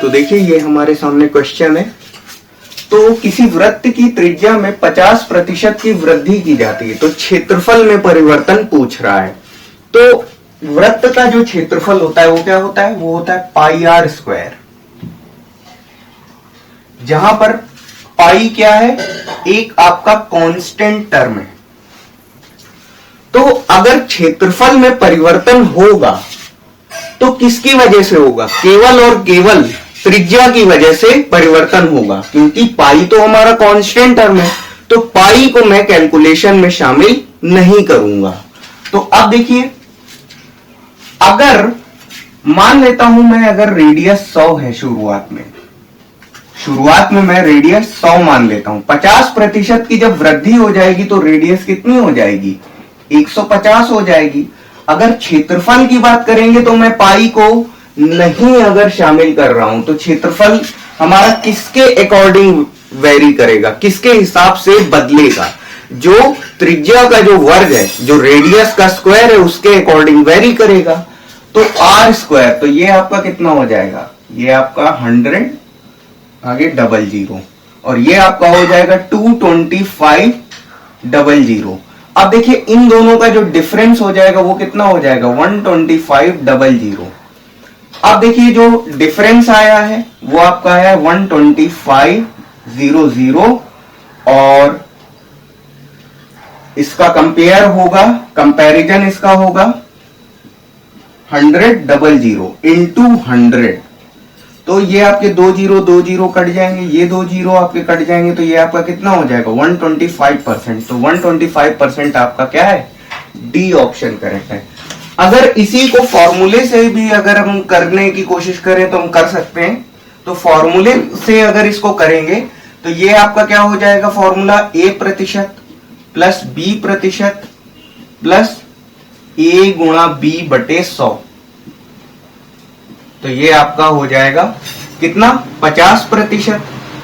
तो देखिए ये हमारे सामने क्वेश्चन है। तो किसी वृत्त की त्रिज्या में 50% की वृद्धि की जाती है, तो क्षेत्रफल में परिवर्तन पूछ रहा है। तो वृत्त का जो क्षेत्रफल होता है वो क्या होता है, वो होता है पाई आर स्क्वायर, जहां पर पाई क्या है, एक आपका कांस्टेंट टर्म है। तो अगर क्षेत्रफल में परिवर्तन होगा तो किसकी वजह से होगा, केवल और केवल त्रिज्या की वजह से परिवर्तन होगा, क्योंकि पाई तो हमारा कांस्टेंट टर्म है, तो पाई को मैं कैलकुलेशन में शामिल नहीं करूंगा। तो अब देखिए, अगर मान लेता हूं मैं, अगर रेडियस 100 है शुरुआत में मैं रेडियस 100 मान लेता हूं, 50% की जब वृद्धि हो जाएगी तो रेडियस कितनी हो जाएगी, 150 हो जाएगी। अगर क्षेत्रफल की बात करेंगे तो मैं पाई को नहीं अगर शामिल कर रहा हूं, तो क्षेत्रफल हमारा किसके अकॉर्डिंग वेरी करेगा, किसके हिसाब से बदलेगा, जो त्रिज्या का जो वर्ग है, जो रेडियस का स्क्वायर है, उसके अकॉर्डिंग वेरी करेगा। तो आर स्क्वायर, तो ये आपका कितना हो जाएगा, ये आपका 100 आगे 00, और ये आपका हो जाएगा 22500। अब देखिए इन दोनों का जो डिफरेंस हो जाएगा वो कितना हो जाएगा, 12500। अब देखिए जो डिफरेंस आया है वो आपका है 12500, और इसका कंपेयर होगा, कंपैरिजन इसका होगा 100 इंटू 100। तो ये आपके 2 0 कट जाएंगे, ये 2 0 आपके कट जाएंगे, तो ये आपका कितना हो जाएगा 125%। तो 125% आपका क्या है, डी ऑप्शन करेक्ट है। अगर इसी को फॉर्मूले से भी अगर हम करने की कोशिश करें तो हम कर सकते हैं। तो फॉर्मूले से अगर इसको करेंगे तो ये आपका क्या हो जाएगा, formula A% plus B% plus A गुणा B बटे 100। तो ये आपका हो जाएगा कितना, 50%।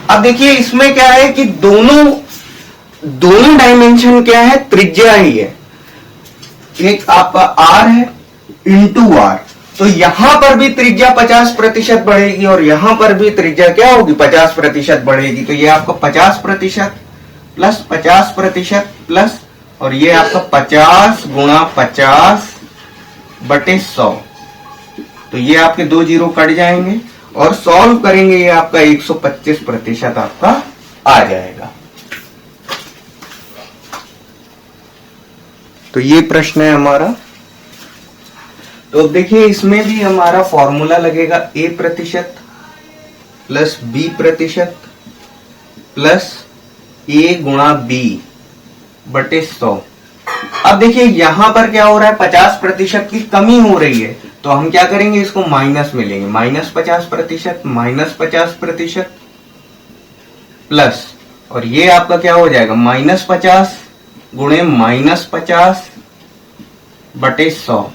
अब देखिए इसमें क्या है कि दोनों डायमेंशन क्या है, त्रिज्या ही है। एक आपका R है इंटू R, तो यहां पर भी त्रिज्या 50% बढ़ेगी और यहां पर भी त्रिज्या क्या होगी, 50% बढ़ेगी। तो ये आपका 50% प्लस 50% प्लस, और ये आपका 50 गुणा 50 बटे 100। तो ये आपके 2 0 कट जाएंगे और सॉल्व करेंगे, ये आपका 125% आपका आ जाएगा। तो ये प्रश्न है हमारा। तो देखिए इसमें भी हमारा फॉर्मूला लगेगा A% plus B% plus A गुणा B बटे 100। अब देखिए यहां पर क्या हो रहा है, 50% की कमी हो रही है, तो हम क्या करेंगे, इसको माइनस में लेंगे, -50% -50% प्लस, और ये आपका क्या हो जाएगा, -50 गुणे -50 बटे 100।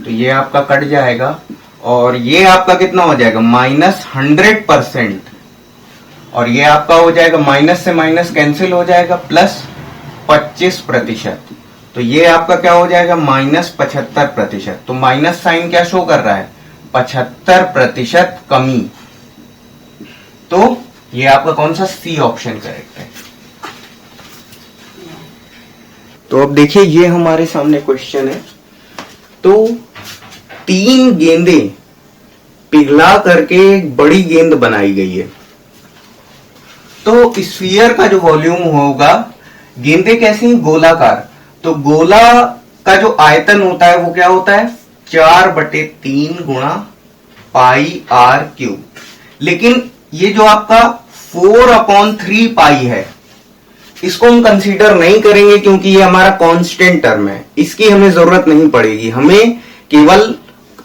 तो ये आपका कट जाएगा, और ये आपका कितना हो जाएगा, -100%, और ये आपका हो जाएगा, माइनस से माइनस कैंसिल हो जाएगा, प्लस 25%। तो ये आपका क्या हो जाएगा, -75%। तो माइनस साइन क्या शो कर रहा है, 75% कमी। तो ये आपका कौन सा, सी ऑप्शन करेक्ट है। तो अब देखिए ये हमारे सामने क्वेश्चन है। तो 3 गेंदें पिघला करके एक बड़ी गेंद बनाई गई है। तो स्फीयर का जो वॉल्यूम होगा, गेंदें कैसी, गोलाकार, तो गोला का जो आयतन होता है वो क्या होता है, 4/3 गुणा पाई R क्यूब। लेकिन ये जो आपका 4/3 पाई है, इसको हम कंसीडर नहीं करेंगे क्योंकि ये हमारा कांस्टेंट टर्म है, इसकी हमें जरूरत नहीं पड़ेगी, हमें केवल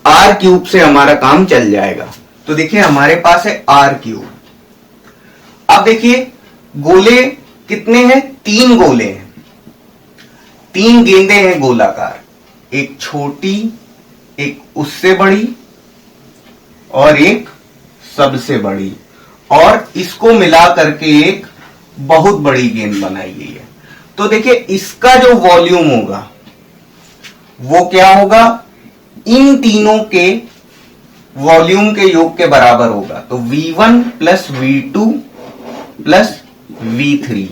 R क्यूब से हमारा काम चल जाएगा। तो देखिए हमारे पास है R क्यूब। अब देखिए गोले कितने हैं, 3 गोले हैं, 3 गेंदें हैं गोलाकार, एक छोटी, एक उससे बड़ी और एक सबसे बड़ी, और इसको मिला करके एक बहुत बड़ी गेंद बनाई गई है। तो देखिए इसका जो वॉल्यूम होगा वो क्या होगा, इन तीनों के वॉल्यूम के योग के बराबर होगा। तो V1 plus V2 plus V3।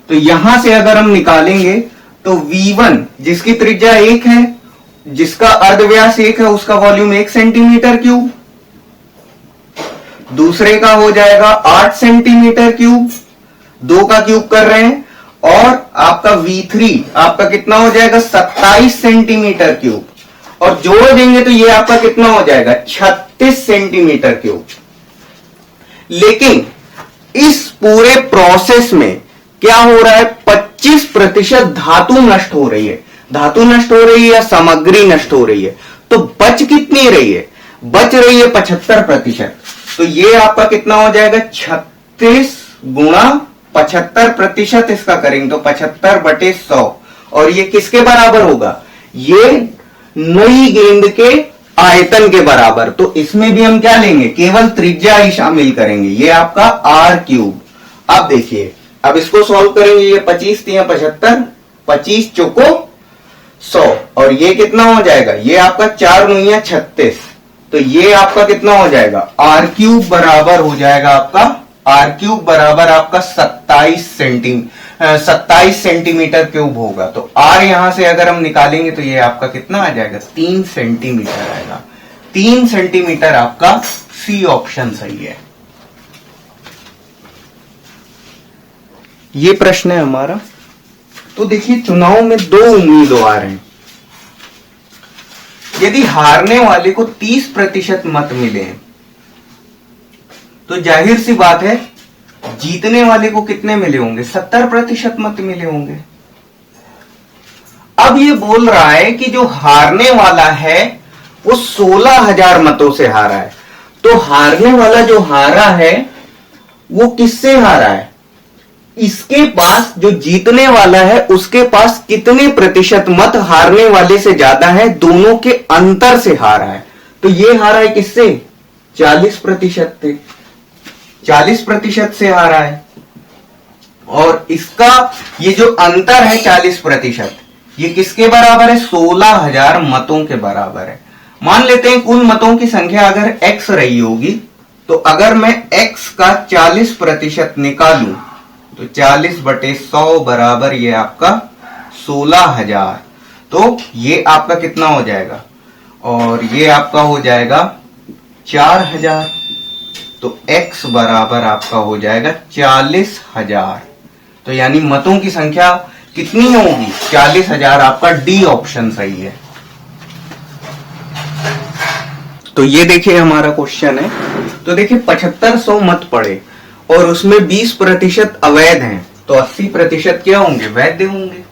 तो यहां से अगर हम निकालेंगे तो V1 जिसकी त्रिज्या 1 है, जिसका अर्धव्यास 1 है, उसका वॉल्यूम 1 सेंटीमीटर क्यूब, दूसरे का हो जाएगा 8 सेंटीमीटर क्यूब, 2 का क्यूब कर रहे हैं, और आपका V3 आपका कितना हो जाएगा 27 सेंटीमीटर क्यूब, और जोड़ देंगे तो ये आपका कितना हो जाएगा 36 सेंटीमीटर क्यूब। लेकिन इस पूरे प्रोसेस में क्या हो रहा है, 25% धातु नष्ट हो रही है। धातु नष्ट हो रही है या सामग्री नष्ट हो रही है, तो बच कितनी रही है, बच रही है 75%। तो ये आपका कितना हो जाएगा 36 गुणा 75%, इसका करेंगे तो 75/100, और ये किसके बराबर होगा, ये नई गेंद के आयतन के बराबर। तो इसमें भी हम क्या लेंगे, केवल त्रिज्या ही शामिल करेंगे, ये आपका r³। अब देखिए, अब इसको सॉल्व करेंगे, ये 25 × 75, 25 चौको 100, और ये कितना हो जाएगा, ये आपका 4 × 9 = 36। तो ये आपका कितना हो जाएगा, r³ बराबर हो जाएगा आपका, r³ बराबर आपका 27 सेंटीमीटर क्यूब होगा। तो r यहां से अगर हम निकालेंगे तो ये आपका कितना आ जाएगा, 3 सेंटीमीटर आएगा। 3 सेंटीमीटर आपका सी ऑप्शन सही है। ये प्रश्न है हमारा। तो देखिए, चुनाव में 2 उम्मीदवार हैं। यदि हारने वाले को 30% मत मिले हैं, तो जाहिर सी बात है जीतने वाले को कितने मिले होंगे, 70% मत मिले होंगे। अब ये बोल रहा है कि जो हारने वाला है वो 16,000 मतों से हारा है। तो हारने वाला जो हारा है वो किससे हारा है, इसके पास जो जीतने वाला है उसके पास कितने प्रतिशत मत हारने वाले से ज्यादा है, दोनों के अंतर से हारा है। तो ये हारा है किससे, 40% थे, 40% से हारा है। और इसका ये जो अंतर है 40%, ये किसके बराबर है, 16,000 मतों के बराबर है। मान लेते हैं कुल मतों की संख्या अगर x रही होगी, तो अगर मैं x का 40% निकालूं तो 40/100 बराबर ये आपका 16,000। तो ये आपका कितना हो जाएगा, और ये आपका हो जाएगा 4,000। तो x बराबर आपका हो जाएगा 40,000। तो यानी मतों की संख्या कितनी होगी, 40,000। आपका डी ऑप्शन सही है। तो ये देखिए हमारा क्वेश्चन है। तो देखिए 7500 मत पड़े और उसमें 20% अवैध हैं, तो 80% क्या होंगे, वैध होंगे।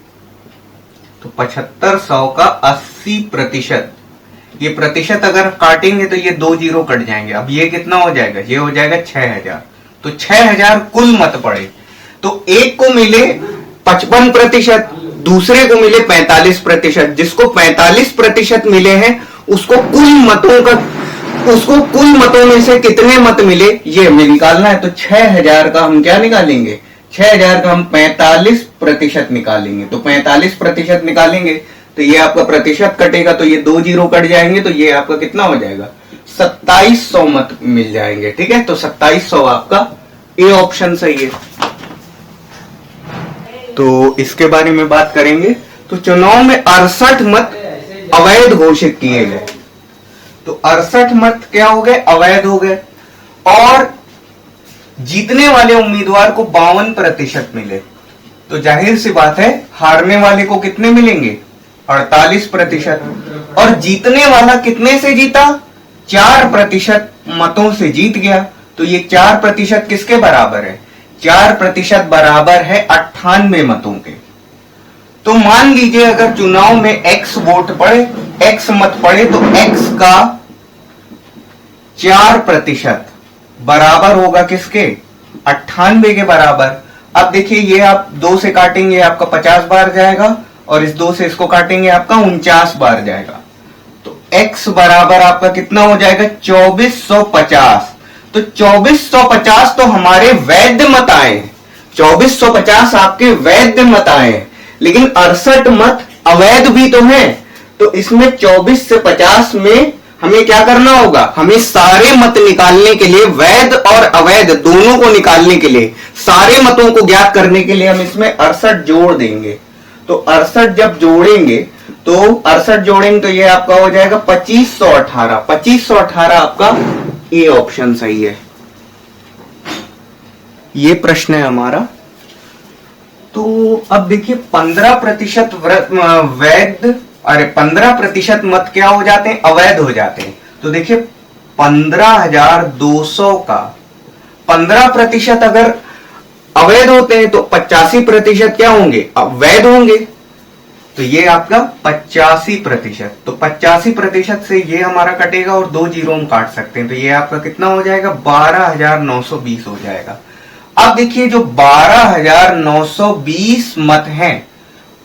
तो 7500 का 80%, ये प्रतिशत अगर काटेंगे तो ये 2 जीरो कट जाएंगे। अब ये कितना हो जाएगा, ये हो जाएगा 6,000। तो 6,000 कुल मत पड़े, तो एक को मिले 55%, दूसरे को मिले 45%। जिसको 45% मिले हैं उसको कुल मतों में से कितने मत मिले ये हमें निकालना है। तो 6,000 का हम क्या निकालेंगे, 6,000 का हम 45% निकालेंगे। तो 45% निकालेंगे तो ये आपका प्रतिशत कटेगा, तो ये 2 जीरो कट जाएंगे, तो ये आपका कितना हो जाएगा, 2700 मत मिल जाएंगे। ठीक है, तो 2700 आपका ए ऑप्शन सही है। तो इसके बारे में बात करेंगे। तो चुनाव में 68 मत अवैध घोषित किए गए। तो 68 मत क्या हो गए, अवैध हो गए। और जीतने वाले उम्मीदवार को 52% मिले। तो जाहिर सी बात है हारने वाले को कितने मिलेंगे, 48%। और जीतने वाला कितने से जीता, 4% मतों से जीत गया। तो ये 4% किसके बराबर है, 4% बराबर है 98 मतों के। तो मान लीजिए अगर चुनाव में x वोट पड़े, x मत पड़े, तो x का 4% बराबर होगा किसके, 98 के बराबर। अब देखिए ये आप 2 से काटेंगे आपका 50 बार जाएगा, और इस 2 से इसको काटेंगे आपका 49 बार जाएगा। तो x बराबर आपका कितना हो जाएगा, 2450। तो 2450 तो हमारे वैध मत आए, 2450 आपके वैध मत आए, लेकिन 68 मत अवैध भी तो हैं। तो इसमें 24 से 50 में हमें क्या करना होगा, हमें सारे मत निकालने के लिए, वैध और अवैध दोनों को निकालने के लिए, सारे मतों को ज्ञात करने के लिए हम इसमें 68 जोड़ देंगे। तो 68 जब जोड़ेंगे तो 68 जोड़ेंगे तो ये आपका हो जाएगा 2518। 2518 आपका ए ऑप्शन सही है। ये प्रश्न है हमारा। तो अब देखिए 15% वैध, अरे 15% मत क्या हो जाते हैं, अवैध हो जाते हैं। तो देखिए 15,200 का 15% अगर अवैध होते हैं तो 85% क्या होंगे, अवैध होंगे। तो ये आपका 85%। तो 85% से ये हमारा कटेगा और 2 जीरो हम काट सकते हैं। तो ये आपका कितना हो जाएगा, 12,920 हो जाएगा। अब देखिए जो 12,920 मत हैं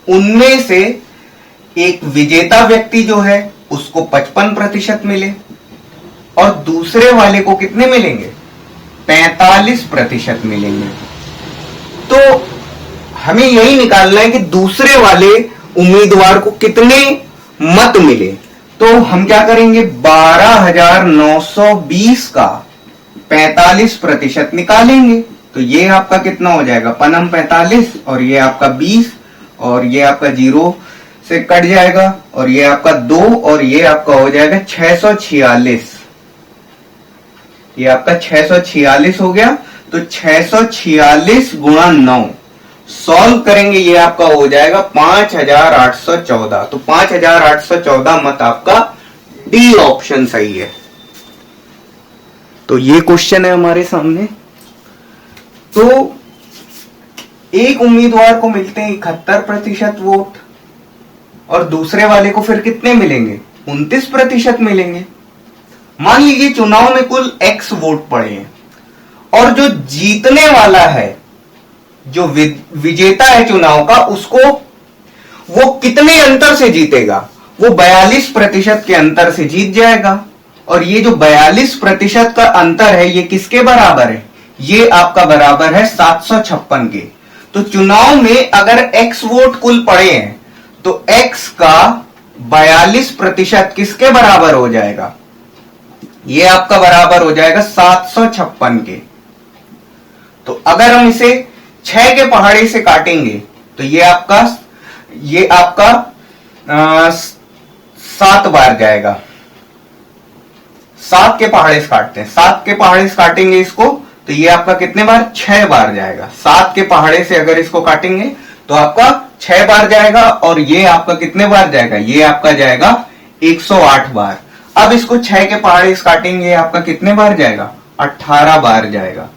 उनमें से एक विजेता व्यक्ति जो है उसको 55% मिले और दूसरे वाले को कितने मिलेंगे, 45% मिलेंगे। तो हमें यही निकालना है कि दूसरे वाले उम्मीदवार को कितने मत मिले। तो हम क्या करेंगे, 12,920 का 45% निकालेंगे। तो ये आपका कितना हो जाएगा, पनम 45 और ये आपका 20 और ये आपका 0 से कट जाएगा और ये आपका 2 और ये आपका हो जाएगा 646। ये आपका 646 हो गया। तो 646 गुणा 9 सॉल्व करेंगे, ये आपका हो जाएगा 5,814। तो 5,814 मत आपका डी ऑप्शन सही है। तो ये क्वेश्चन है हमारे सामने। तो एक उम्मीदवार को मिलते हैं 71% वोट और दूसरे वाले को फिर कितने मिलेंगे, 29% मिलेंगे। मान लीजिए चुनाव में कुल X वोट पड़े हैं और जो जीतने वाला है, जो विजेता है चुनाव का, उसको वो कितने अंतर से जीतेगा, वो 42% के अंतर से जीत जाएगा। और ये जो 42% का अंतर है ये किसके बराबर है, ये आपका बराबर है 756 के। तो चुनाव में अगर X वोट कुल पड़े हैं तो X का 42% किसके बराबर हो जाएगा, ये आपका बराबर हो जाएगा 756 के। तो अगर हम इसे 6 के पहाड़े से काटेंगे तो ये आपका 7 बार जाएगा। 7 के पहाड़े से काटते हैं, 7 के पहाड़े से काटेंगे इसको तो ये आपका कितने बार, 6 बार जाएगा। 7 के पहाड़े से अगर इसको काटेंगे तो आपका 6 बार जाएगा और ये आपका कितने बार जाएगा, ये आपका जाएगा 108 बार। अब इसको 6 के पहाड़े से काटेंगे, आपका कितने बार जाएगा, 18 बार जाएगा।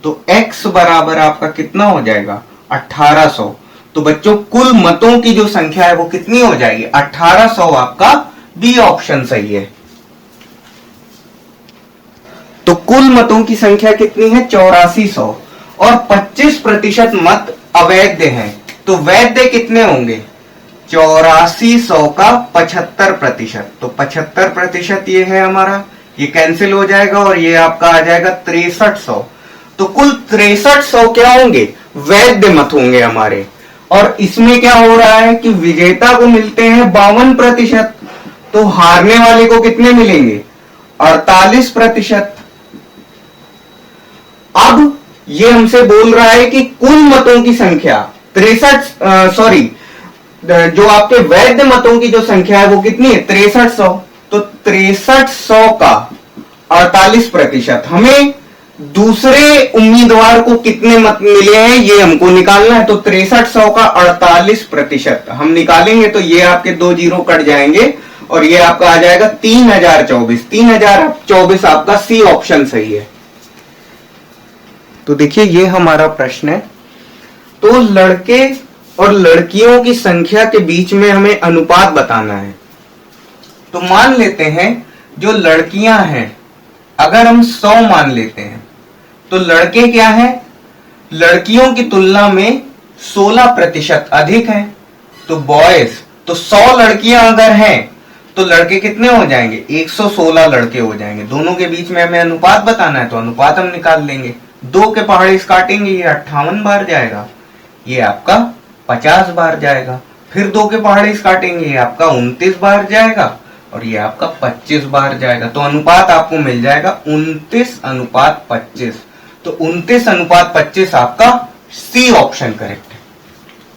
तो x बराबर आपका कितना हो जाएगा, 1800। तो बच्चों कुल मतों की जो संख्या है वो कितनी हो जाएगी, 1800। आपका बी ऑप्शन सही है। तो कुल मतों की संख्या कितनी है, 8400 और 25% मत अवैध हैं। तो वैध कितने होंगे, 8400 का 75%। तो 75% ये है हमारा, ये कैंसिल हो जाएगा और ये आपका आ जाएगा 6300। तो कुल 6300 क्या होंगे, वैध मत होंगे हमारे। और इसमें क्या हो रहा है कि विजेता को मिलते हैं 52%, तो हारने वाले को कितने मिलेंगे, 48%। अब ये हमसे बोल रहा है कि कुल मतों की संख्या 63, जो आपके वैध मतों की जो संख्या है वो कितनी है, 6300। तो 6300 का 48%, हमें दूसरे उम्मीदवार को कितने मत मिले हैं ये हमको निकालना है। तो 6300 का 48% हम निकालेंगे तो ये आपके 2 जीरो कट जाएंगे और ये आपका आ जाएगा 3024। 3024 आपका सी ऑप्शन सही है। तो देखिए ये हमारा प्रश्न है। तो लड़के और लड़कियों की संख्या के बीच में हमें अनुपात बताना है। तो मान लेते हैं जो लड़कियां हैं, अगर हम 100 मान लेते हैं तो लड़के क्या है, लड़कियों की तुलना में 16% अधिक है। तो बॉयज, तो 100 लड़कियां अगर हैं तो लड़के कितने हो जाएंगे, 116 लड़के हो जाएंगे। दोनों के बीच में हमें अनुपात बताना है तो अनुपात हम निकाल लेंगे। 2 के पहाड़े काटेंगे, ये 58 बार जाएगा, ये आपका 50 बार जाएगा। फिर 2 के पहाड़े काटेंगे, ये आपका 29 बार जाएगा। और ये आपका 25 बार जाएगा, तो अनुपात आपको मिल जाएगा 29:25। तो 29:25 आपका सी ऑप्शन करेक्ट।